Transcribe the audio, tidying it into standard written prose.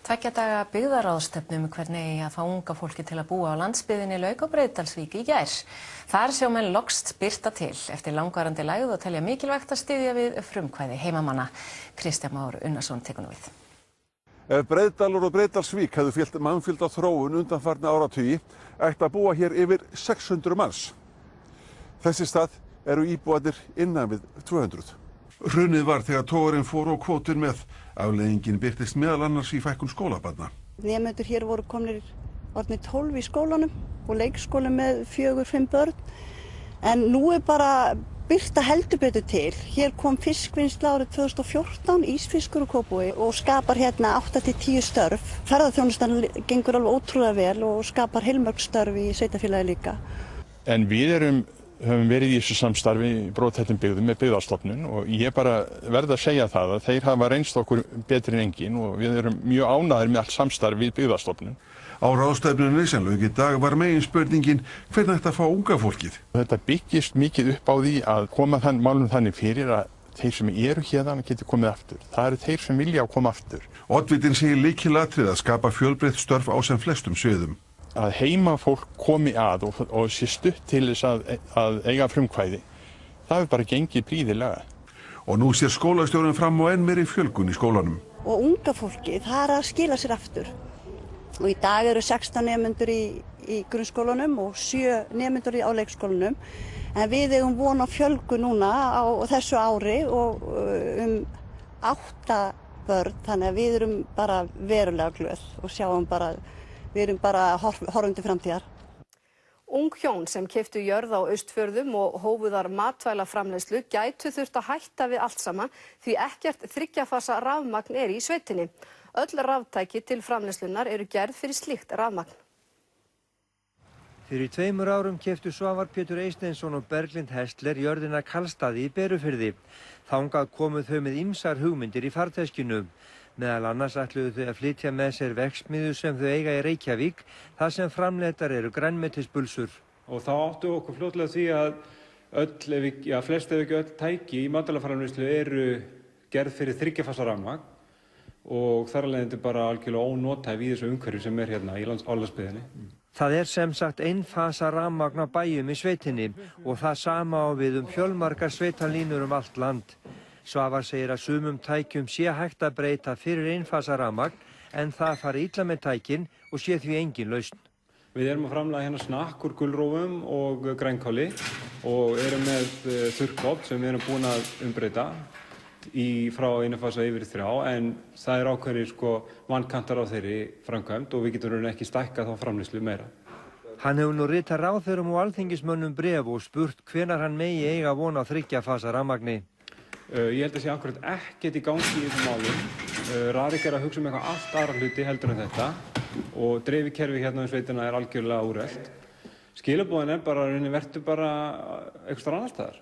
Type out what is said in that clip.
Tveggja daga byggðaráðstefnu hvernig eigi að fá unga fólki til að búa á landsbyggðinni lauk á Breiðdalsvík í gær. Þar sjá menn loks birta til eftir langvarandi lægð og telja mikilvægt að styðja við frumkvæði heimamanna. Kristján Már Unnarsson tekur nú við. Ef Breiðdalur og Breiðdalsvík hefðu fylgt mannfjölda þróun undanfarna áratugi, ætti að búa hér yfir 600 manns. Þess í stað eru íbúarnir innan við 200. Hrunið var þegar togarinn fór á kvótur með. Afleiðingin birtist meðal annars í fækkun skólabarna. Nemendur hér voru komnir orðnir 12 í skólanum og leikskóli með 4-5 börn. En nú bara birta heldur betur til. Hér kom fiskvinnsla árið 2014, ísfiskur og Kópavogi og skapar hérna 8-10 störf. Ferðaþjónustan gengur alveg ótrúlega vel og skapar heilmörg störf í sveitarfélagi líka. En við höfum verið í þessu samstarfi í brothættum byggðum með Byggðastofnun og ég bara verð að segja það að þeir hafa reynst okkur betri en engin og við erum mjög ánægðir með allt samstarf við Byggðastofnun. Á ráðstefnunni sem lauk í dag var meginspurningin hvernig ætti að fá unga fólkið. Þetta byggist mikið upp á því að koma málum þannig fyrir að þeir sem eru hérna geti komið aftur. Það eru þeir sem vilja að koma aftur. Oddvitinn segir lykilatriði að skapa fjölbreytt störf á sem flestum sviðum. Að heimafólk komi að og sé stutt til þess að eiga frumkvæði, það hefur bara gengið prýðilega. Og nú sér skólastjórinn fram á enn meiri fjölgun í skólanum. Og unga fólki, það er að skila sér aftur. Og í dag eru 16 nemendur í grunnskólanum og 7 nemendur á leikskólanum. En við eigum von á fjölgun núna á þessu ári og 8 börn, þannig að við erum bara verulega glöð og sjáum bara. Við erum bara horfum til framtíðar. Ung hjón sem keyptu jörð á Austfjörðum og hófu þar matvælaframleiðslu gætu þurft að hætta við allt saman því ekkert 3 fasa rafmagn er í sveitinni. Öll raftæki til framleiðslunar eru gerð fyrir slíkt rafmagn. Fyrir 2 árum keyptu Svavar Pétur Eysteinsson og Berglind Hestler jörðina Kallstaði í Berufirði. Þangað komu þau með ýmsar hugmyndir í farteskinu. Meðal annars ætluðu þau að flytja með sér verksmiðju sem þau eiga í Reykjavík, þar sem framleiddar eru grænmetisbulsur. Og þá áttu okkur fljótlega því að flest ef ekki öll tæki í matvælaframleiðslu eru gerð fyrir 3 fasa rafmagn og þar af leiðandi bara algjörlega ónotæf í þessu umhverfi sem er hérna á landsbyggðinni. Það er sem sagt 1 fasa rafmagn á bæjum í sveitinni og það sama á við fjölmargar sveitalínur allt land. Svavar segir að sumum tækjum sé hægt að breyta fyrir 1 fasa rafmagn en það fari illa með tækin og sé því engin lausn. Við erum að framleiða hérna snakk úr gulrófum og grænkáli og erum með þurrkótt sem við erum búin að umbreyta frá 1 fasa yfir í 3 en það er ákveðnir vankantar á þeirri framkvæmd og við getum ekki stækkað þá framleiðslu meira. Hann hefur nú ritað ráðherrum og alþingismönnum bréf og spurt hvenær hann megi eiga von á 3 fasa rafmagni. Ég held að sé akkurat ekkert í gangi í þessum málum. Rarik er að hugsa eitthvað allt aðra hluti heldur en þetta og dreifikerfi hérna í sveitina er algjörlega úrelt. Skilaboðin er bara vertu bara einhvers staðar annars staðar.